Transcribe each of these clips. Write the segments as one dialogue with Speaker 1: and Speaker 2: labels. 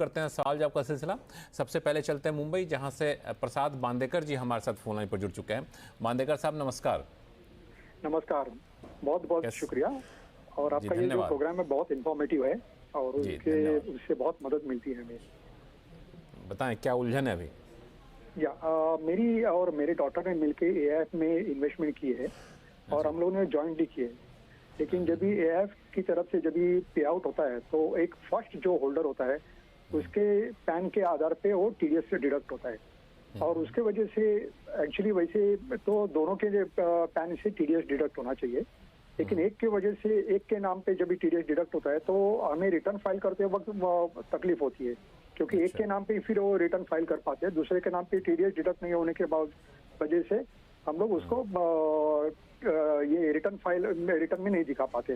Speaker 1: करते हैं सवाल जवाब का सिलसिला। सबसे पहले चलते हैं मुंबई, जहां से प्रसाद बांदेकर जी हमारे साथ फोन लाइन पर जुड़ चुके हैं। बांदेकर साहब नमस्कार।
Speaker 2: नमस्कार, बहुत बहुत शुक्रिया। और आपका ये जो प्रोग्राम है बहुत इंफॉर्मेटिव है और उससे बहुत मदद मिलती है हमें।
Speaker 1: बताएं क्या उलझन है अभी?
Speaker 2: मेरी और मेरे डॉटर ने मिलके एआईएफ में इन्वेस्टमेंट की है और हम लोगों ने जॉइंटली की है। लेकिन जब भी एआईएफ की तरफ से जब भी पे आउट होता है तो एक फर्स्ट जो होल्डर होता है उसके पैन के आधार पे वो टीडीएस से डिडक्ट होता है और उसके वजह से एक्चुअली वैसे तो दोनों के पैन से टीडीएस डिडक्ट होना चाहिए, लेकिन एक की वजह से एक के नाम पे जब भी टीडीएस डिडक्ट होता है तो हमें रिटर्न फाइल करते वक्त तकलीफ होती है, क्योंकि एक के नाम पे फिर वो रिटर्न फाइल कर पाते हैं, दूसरे के नाम पे टीडीएस डिडक्ट नहीं होने के बाद वजह से हम लोग उसको ये रिटर्न में नहीं दिखा पाते।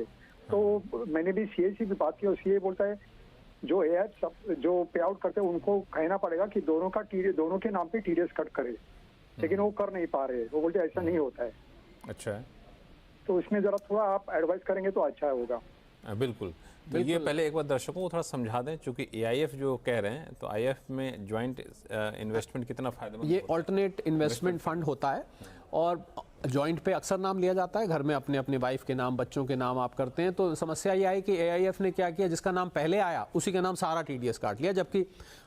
Speaker 2: तो मैंने भी सीए से भी बात की और सीए बोलता है जो एआईएफ जो पे आउट करते हैं उनको कहना पड़ेगा कि दोनों के नाम पे टीडीएस कट करे, लेकिन वो कर नहीं पा रहे। वो बोलते ऐसा नहीं होता है।
Speaker 1: अच्छा,
Speaker 2: तो इसमें जरा थोड़ा आप एडवाइस करेंगे तो अच्छा होगा।
Speaker 1: बिल्कुल। तो ये पहले एक बार दर्शकों को थोड़ा समझा दें, क्योंकि एआईएफ जो कह रहे हैं तो आईएफ में ज्वाइंट इन्वेस्टमेंट कितना फायदेमंद?
Speaker 3: ये ऑल्टरनेट इन्वेस्टमेंट फंड होता है और जॉइंट पे अक्सर नाम लिया जाता है। घर में अपने अपनी वाइफ के नाम, बच्चों के नाम आप करते हैं। तो समस्या ये आई कि एआईएफ ने क्या किया, जिसका नाम पहले आया उसी के नाम सारा टीडीएस काट लिया, जबकि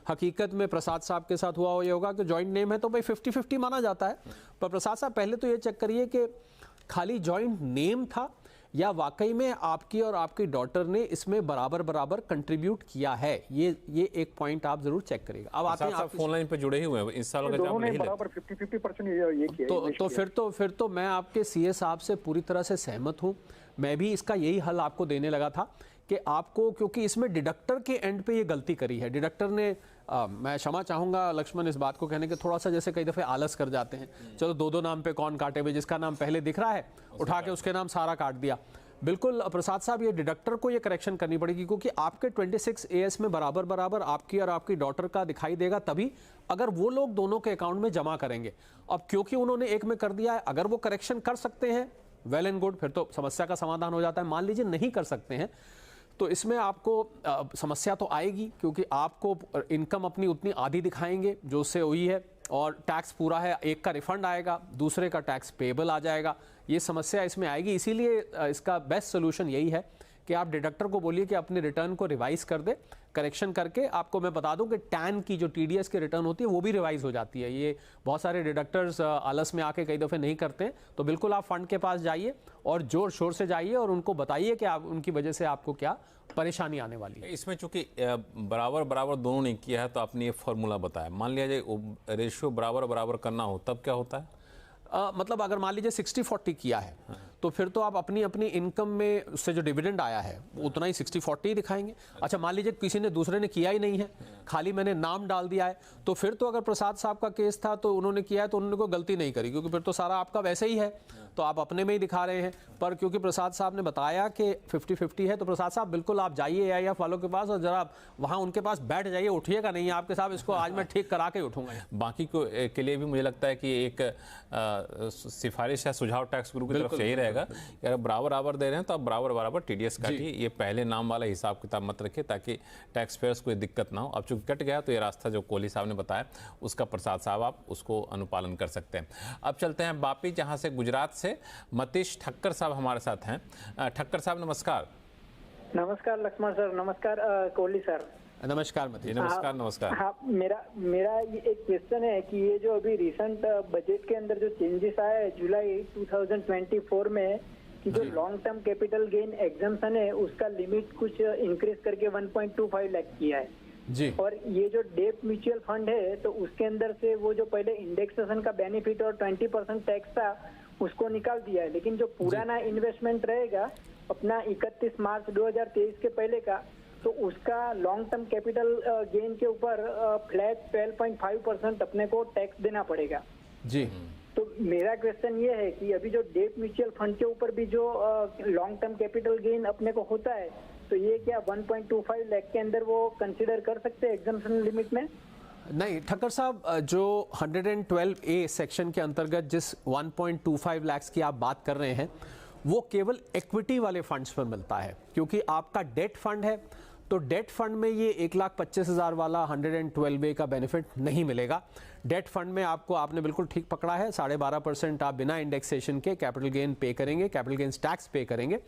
Speaker 3: हकीकत में प्रसाद साहब के साथ हुआ ये होगा कि जॉइंट नेम है तो भाई 50-50 माना जाता है। पर प्रसाद साहब पहले तो ये चेक करिए कि खाली जॉइंट नेम था या वाकई में आपकी और आपकी डॉटर ने इसमें बराबर बराबर कंट्रीब्यूट किया है। ये एक पॉइंट आप जरूर चेक करिएगा। अब आते हैं, आप
Speaker 1: फोन लाइन पे जुड़े ही हुए हैं, इस साल का जवाब नहीं
Speaker 2: बराबर 50-50% ये किया।
Speaker 3: फिर तो मैं आपके सीए साहब से पूरी तरह से सहमत हूं। मैं भी इसका यही हल आपको देने लगा था कि आपको, क्योंकि इसमें डिडक्टर के एंड पे ये गलती करी है। डिडक्टर ने मैं क्षमा चाहूंगा लक्ष्मण इस बात को कहने के, थोड़ा सा जैसे कई दफे आलस कर जाते हैं, चलो दो नाम पे कौन काटे भाई, जिसका नाम पहले दिख रहा है उठा के उसके नाम सारा काट दिया। बिल्कुल प्रसाद साहब, ये डिडक्टर को ये करेक्शन करनी पड़ेगी, क्योंकि आपके 26 एएस में बराबर बराबर आपकी और आपकी डॉटर का दिखाई देगा तभी अगर वो लोग दोनों के अकाउंट में जमा करेंगे। अब क्योंकि उन्होंने एक में कर दिया है, अगर वो करेक्शन कर सकते हैं वेल एंड गुड, फिर तो समस्या का समाधान हो जाता है। मान लीजिए नहीं कर सकते हैं तो इसमें आपको समस्या तो आएगी, क्योंकि आपको इनकम अपनी उतनी आधी दिखाएंगे जो उससे हुई है और टैक्स पूरा है, एक का रिफंड आएगा, दूसरे का टैक्स पेबल आ जाएगा। ये समस्या इसमें आएगी। इसीलिए इसका बेस्ट सोल्यूशन यही है कि आप डिडक्टर को बोलिए कि अपने रिटर्न को रिवाइज कर दे, करेक्शन करके। आपको मैं बता दूं कि टैन की जो टीडीएस की रिटर्न होती है वो भी रिवाइज हो जाती है। ये बहुत सारे डिडक्टर्स आलस में आके कई दफ़े नहीं करते हैं। तो बिल्कुल आप फंड के पास जाइए और जोर शोर से जाइए और उनको बताइए कि आप उनकी वजह से आपको क्या परेशानी आने वाली है।
Speaker 1: इसमें चूंकि बराबर बराबर दोनों ने किया है तो आपने ये फॉर्मूला बताया। मान लिया जाए रेशियो बराबर बराबर करना हो तब क्या होता है?
Speaker 3: मतलब अगर मान लीजिए 60-40 किया है तो फिर तो आप अपनी अपनी इनकम में उससे जो डिविडेंड आया है उतना ही 60-40 दिखाएंगे। अच्छा, मान लीजिए किसी ने दूसरे ने किया ही नहीं है, खाली मैंने नाम डाल दिया है, तो फिर तो अगर प्रसाद साहब का केस था तो उन्होंने किया है तो उन्होंने कोई गलती नहीं करी, क्योंकि फिर तो सारा आपका वैसे ही है, तो आप अपने में ही दिखा रहे हैं। पर क्योंकि प्रसाद साहब ने बताया कि 50-50 है तो प्रसाद साहब बिल्कुल आप जाइए एआईएफ वालों के पास और जरा वहाँ उनके पास बैठ जाइए, उठिएगा नहीं आपके साहब, इसको आज मैं ठीक करा के उठूंगा।
Speaker 1: बाकी के लिए भी मुझे लगता है कि एक सिफारिश या सुझाव टैक्स गुरु की तरफ से यही रहेगा कि अगर बराबर बराबर दे रहे हैं तो आप बराबर बराबर टीडीएस काटिए। ये पहले नाम वाला हिसाब किताब मत रखिए ताकि टैक्स पेयर्स को दिक्कत ना हो। अब चूंकि कट गया तो ये रास्ता जो कोहली साहब ने बताया उसका प्रसाद साहब आप उसको अनुपालन कर सकते हैं। अब चलते हैं वापी, जहां से गुजरात से मतीश ठक्कर साहब हमारे साथ हैं। ठक्कर साहब नमस्कार।
Speaker 4: नमस्कार लक्ष्मण सर, नमस्कार कोहली सर।
Speaker 3: नमस्कार मतीश।
Speaker 1: नमस्कार। नमस्कार।
Speaker 4: हाँ, मेरा ये एक क्वेश्चन है कि ये जो अभी रिसेंट बजट के अंदर जो चेंजेस आए हैं जुलाई 2024 में कि जो long term capital gain exemption है उसका लिमिट कुछ इंक्रीज करके 1.25 लाख किया है
Speaker 3: जी।
Speaker 4: और ये जो डेप म्यूचुअल फंड है तो उसके अंदर से वो जो पहले इंडेक्सेशन का बेनिफिट और 20% टैक्स था उसको निकाल दिया है, लेकिन जो पुराना इन्वेस्टमेंट रहेगा अपना 31 मार्च 2023 के पहले का, तो उसका लॉन्ग टर्म कैपिटल गेन के ऊपर फ्लैट 12.5% अपने को टैक्स देना पड़ेगा
Speaker 3: जी।
Speaker 4: तो मेरा क्वेश्चन ये है कि अभी जो डेट म्यूचुअल फंड के ऊपर भी जो लॉन्ग टर्म कैपिटल गेन अपने को होता है तो ये क्या 1.25 लाख के अंदर वो कंसीडर कर सकते हैं एग्जम्पशन लिमिट में?
Speaker 3: नहीं ठक्कर साहब, जो 112A सेक्शन के अंतर्गत जिस 1.25 लाख की आप बात कर रहे हैं वो केवल इक्विटी वाले फंड्स पर मिलता है, क्योंकि आपका डेट फंड है तो डेट फंड में ये 1,25,000 वाला 112A का बेनिफिट नहीं मिलेगा। डेट फंड में आपने बिल्कुल ठीक पकड़ा है, 12.5% आप बिना इंडेक्सेशन के कैपिटल गेन पे करेंगे, कैपिटल गेन्स टैक्स पे करेंगे।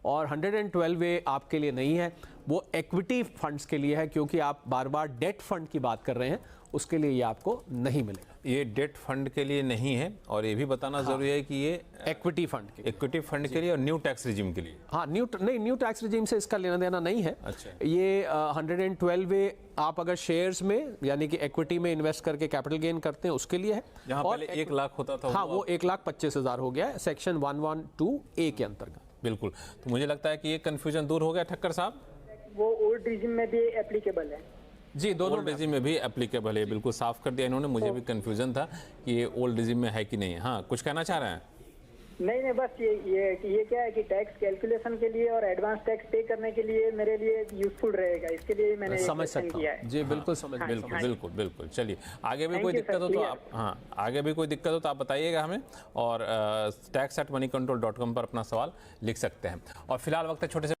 Speaker 3: और 112A आपके लिए नहीं है, वो इक्विटी फंड्स के लिए है, क्योंकि आप बार बार डेट फंड की बात कर रहे हैं, उसके लिए ये आपको नहीं मिलेगा।
Speaker 1: ये डेट फंड के लिए नहीं है, और ये भी बताना जरूरी है कि ये
Speaker 3: इक्विटी फंड के
Speaker 1: लिए और न्यू टैक्स रिजीम के लिए।
Speaker 3: हाँ, न्यू टैक्स रिजीम से इसका लेना देना नहीं है।
Speaker 1: अच्छा।
Speaker 3: ये 112A आप अगर शेयर्स में यानी कि इक्विटी में इन्वेस्ट करके कैपिटल गेन करते हैं उसके लिए है।
Speaker 1: जहां पहले 1 लाख होता था,
Speaker 3: हाँ, वो 1,25,000 हो गया है सेक्शन 112A के अंतर्गत।
Speaker 1: बिल्कुल। तो मुझे लगता है कि ये कंफ्यूजन दूर हो गया ठक्कर साहब।
Speaker 4: वो ओल्ड रिजिम में भी एप्लीकेबल है
Speaker 3: जी, दोनों
Speaker 1: ओल्ड रिजिम में भी एप्लीकेबल है, बिल्कुल साफ कर दिया इन्होंने। मुझे भी कंफ्यूजन था कि ये ओल्ड रिजिम में है कि नहीं। हाँ, कुछ कहना चाह रहे हैं?
Speaker 4: नहीं, बस ये क्या है कि टैक्स कैलकुलेशन के लिए और एडवांस टैक्स पे करने के लिए मेरे लिए यूजफुल रहेगा, इसके लिए मैंने
Speaker 3: समझ सकता हूं। जी, बिल्कुल समझ।
Speaker 1: बिल्कुल। चलिए, आगे भी कोई दिक्कत हो तो आप, हाँ, आगे भी कोई दिक्कत हो तो आप बताइएगा हमें, और tax@moneycontrol.com पर अपना सवाल लिख सकते हैं। और फिलहाल वक्त है छोटे से